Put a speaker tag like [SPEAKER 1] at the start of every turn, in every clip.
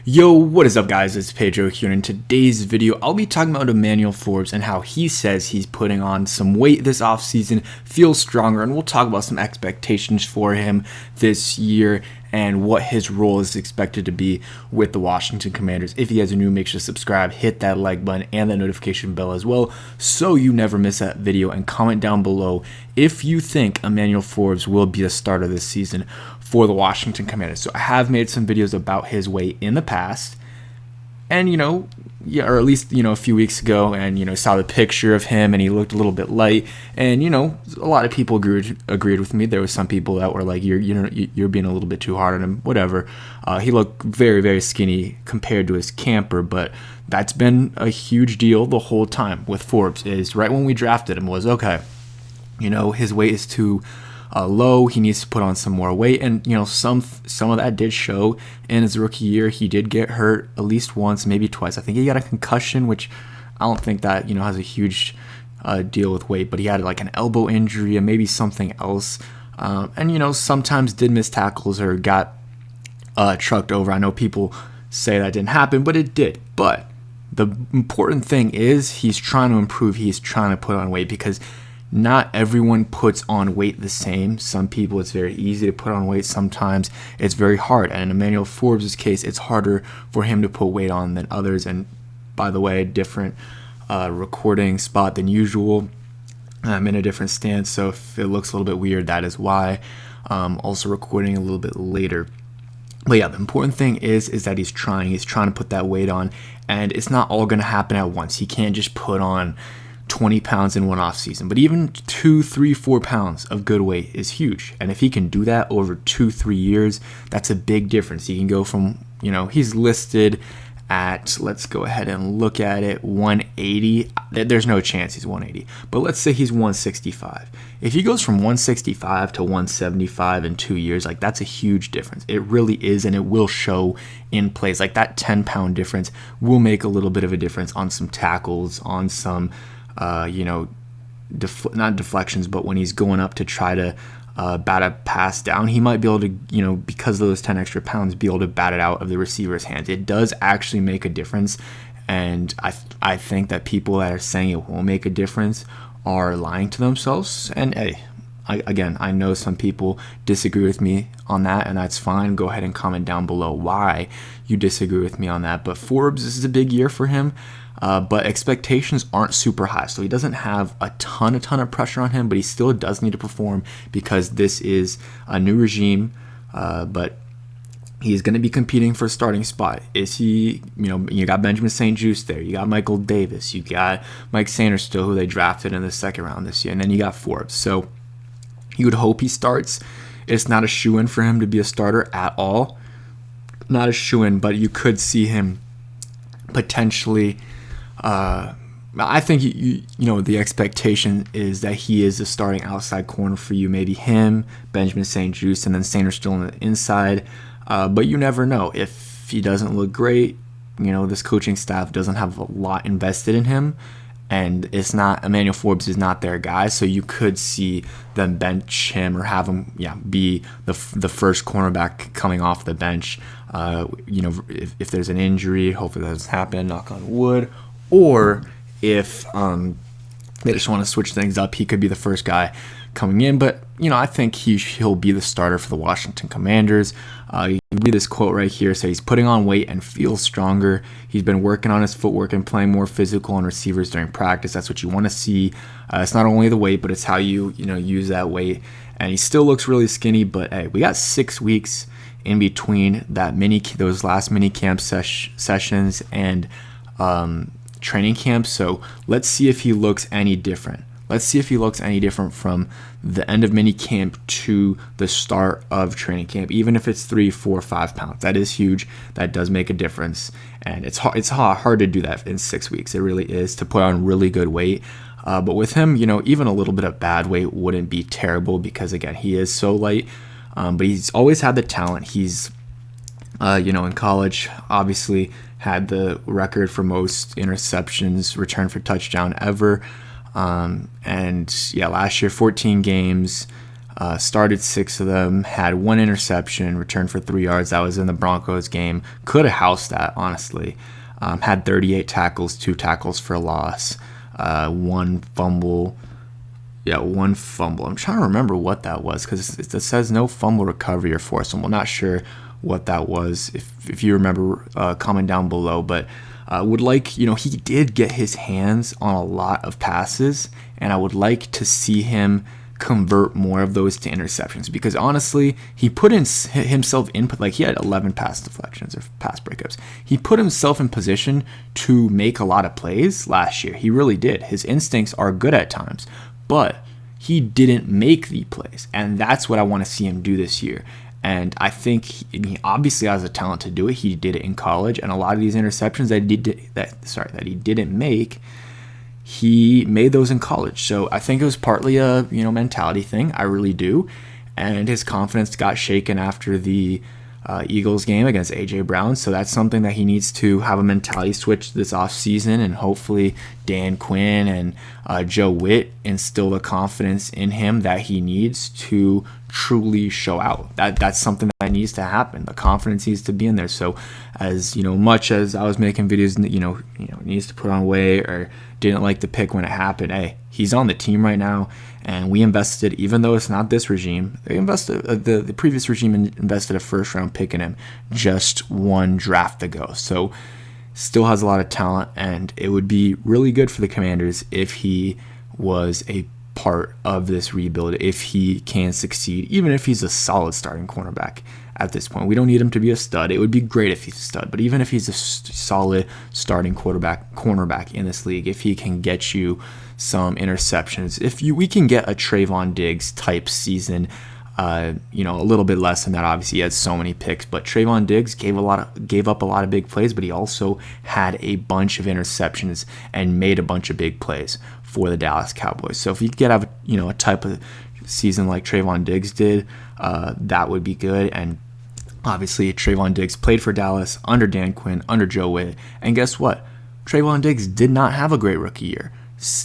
[SPEAKER 1] Yo, what is up guys, it's Pedro here, and in today's video I'll be talking about Emmanuel Forbes and how he says he's putting on some weight this offseason, feels stronger, and we'll talk about some expectations for him this year and what his role is expected to be with the Washington Commanders. If you guys are new, make sure to subscribe, hit that like button and that notification bell as well so you never miss that video, and comment down below if you think Emmanuel Forbes will be a starter this season for the Washington Commanders. So I have made some videos about his weight in the past, and or at least a few weeks ago, and saw the picture of him and he looked a little bit light, and a lot of people agreed with me. There was some people that were like, you're being a little bit too hard on him, whatever. He looked very, very skinny compared to his camper, but that's been a huge deal the whole time with Forbes. Is right when we drafted him was, okay, his weight is too low, he needs to put on some more weight, and some of that did show in his rookie year. He did get hurt at least once, maybe twice. I think he got a concussion, which I don't think that has a huge deal with weight, but he had like an elbow injury and maybe something else, and sometimes did miss tackles or got trucked over. I know people say that didn't happen, but it did. But the important thing is he's trying to improve, he's trying to put on weight, because not everyone puts on weight the same. Some people, it's very easy to put on weight. Sometimes it's very hard. And in Emmanuel Forbes' case, it's harder for him to put weight on than others. And by the way, different recording spot than usual. I'm in a different stance, so if it looks a little bit weird, that is why. Also recording a little bit later. But yeah, the important thing is that he's trying to put that weight on, and it's not all going to happen at once. He can't just put on 20 pounds in one off season, but even 2, 3, 4 pounds of good weight is huge. And if he can do that over 2-3 years, that's a big difference. He can go from, he's listed at, let's go ahead and look at it, 180. There's no chance he's 180, but let's say he's 165. If he goes from 165 to 175 in 2 years, like, that's a huge difference. It really is, and it will show in plays. Like, that 10-pound difference will make a little bit of a difference on some tackles, on some not deflections, but when he's going up to try to bat a pass down, he might be able to, because of those 10 extra pounds, be able to bat it out of the receiver's hands. It does actually make a difference, and I think that people that are saying it won't make a difference are lying to themselves. And hey, I know some people disagree with me on that, and that's fine. Go ahead and comment down below why you disagree with me on that. But Forbes, this is a big year for him. But expectations aren't super high, so he doesn't have a ton of pressure on him, but he still does need to perform because this is a new regime. But he's going to be competing for a starting spot. Is he? You got Benjamin St. Juste there, you got Michael Davis, you got Mike Sanders still, who they drafted in the second round this year, and then you got Forbes. So you would hope he starts. It's not a shoo-in for him to be a starter at all. Not a shoo-in, but you could see him potentially. I think the expectation is that he is a starting outside corner for you. Maybe him, Benjamin St. Juste, and then Sanders still on the inside. But you never know. If he doesn't look great, this coaching staff doesn't have a lot invested in him, and it's not, Emmanuel Forbes is not their guy, so you could see them bench him or have him be the first cornerback coming off the bench. If there's an injury, hopefully that doesn't happen, knock on wood. Or if they just want to switch things up, he could be the first guy coming in. But I think he'll be the starter for the Washington Commanders. You read this quote right here. So he's putting on weight and feels stronger. He's been working on his footwork and playing more physical on receivers during practice. That's what you want to see. It's not only the weight, but it's how you use that weight. And he still looks really skinny. But hey, we got 6 weeks in between those last mini camp sessions and training camp. So let's see if he looks any different. Let's see if he looks any different from the end of mini camp to the start of training camp, even if it's 3, 4, 5 pounds. That is huge. That does make a difference. And it's hard to do that in 6 weeks. It really is, to put on really good weight. But with him, even a little bit of bad weight wouldn't be terrible, because again, he is so light. But he's always had the talent. He's, in college, obviously had the record for most interceptions returned for touchdown ever. And yeah, last year, 14 games, Started 6 of them, had 1 interception, returned for 3 yards. That was in the Broncos game. Could have housed that, honestly. Had 38 tackles, 2 tackles for a loss, 1 fumble. Yeah, 1 fumble. I'm trying to remember what that was because it says no fumble recovery or forced fumble. I'm not sure what that was. If you remember, comment down below. But would like, he did get his hands on a lot of passes, and I would like to see him convert more of those to interceptions, because honestly, he put himself in, like, he had 11 pass deflections or pass breakups. He put himself in position to make a lot of plays last year. He really did. His instincts are good at times, but he didn't make the plays, and that's what I want to see him do this year. And I think he obviously has the talent to do it. He did it in college, and a lot of these interceptions that he didn't make, he made those in college. So I think it was partly a mentality thing. I really do. And his confidence got shaken after the Eagles game against A.J. Brown. So that's something that he needs to have a mentality switch this offseason, and hopefully Dan Quinn and Joe Witt instill the confidence in him that he needs to truly show out. That's something that needs to happen. The confidence needs to be in there. So as much as I was making videos, needs to put on weight or didn't like the pick when it happened, hey, he's on the team right now, and we invested, even though it's not this regime, they invested, the previous regime invested a first-round pick in him just 1 draft ago. So still has a lot of talent, and it would be really good for the Commanders if he was a part of this rebuild, if he can succeed, even if he's a solid starting cornerback at this point. We don't need him to be a stud. It would be great if he's a stud, but even if he's a solid starting cornerback in this league, if he can get you some interceptions, we can get a Trayvon Diggs type season, a little bit less than that. Obviously, he had so many picks, but Trayvon Diggs gave up a lot of big plays, but he also had a bunch of interceptions and made a bunch of big plays for the Dallas Cowboys. So if you could have a type of season like Trayvon Diggs did, that would be good. And obviously, Trayvon Diggs played for Dallas under Dan Quinn, under Joe Witt, and guess what? Trayvon Diggs did not have a great rookie year.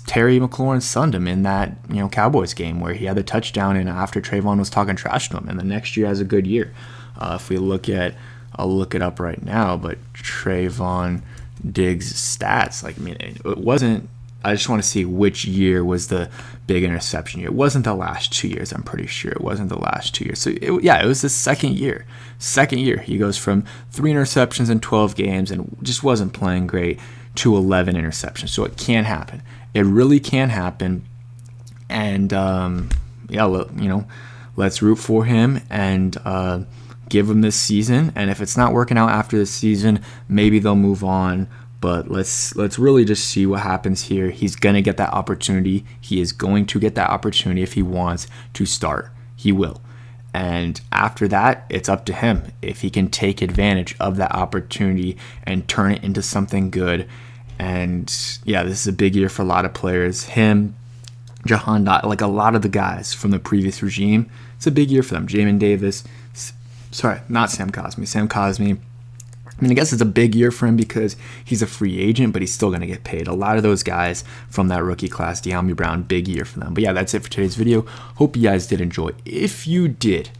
[SPEAKER 1] Terry McLaurin sunned him in that Cowboys game where he had the touchdown, and after Trayvon was talking trash to him, and the next year has a good year. If we look at, I'll look it up right now, but Trayvon Diggs' stats, it wasn't. I just want to see which year was the big interception year. It wasn't the last 2 years. I'm pretty sure it wasn't the last 2 years. So it was the second year. He goes from 3 interceptions in 12 games and just wasn't playing great to 11 interceptions. So it can happen. It really can happen. And let's root for him and give him this season. And if it's not working out after this season, maybe they'll move on. But let's really just see what happens here. He's going to get that opportunity. He is going to get that opportunity if he wants to start. He will. And after that, it's up to him if he can take advantage of that opportunity and turn it into something good. And yeah, this is a big year for a lot of players. Him, Jahan, like a lot of the guys from the previous regime, it's a big year for them. Jamin Davis, not Sam Cosmi. Sam Cosmi, I guess it's a big year for him because he's a free agent, but he's still going to get paid. A lot of those guys from that rookie class, De'Ami Brown, big year for them. But yeah, that's it for today's video. Hope you guys did enjoy. If you did,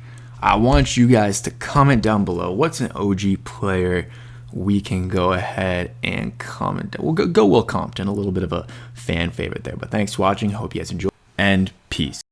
[SPEAKER 1] I want you guys to comment down below what's an OG player we can go ahead and comment. We'll go Will Compton, a little bit of a fan favorite there. But thanks for watching. Hope you guys enjoy, and peace.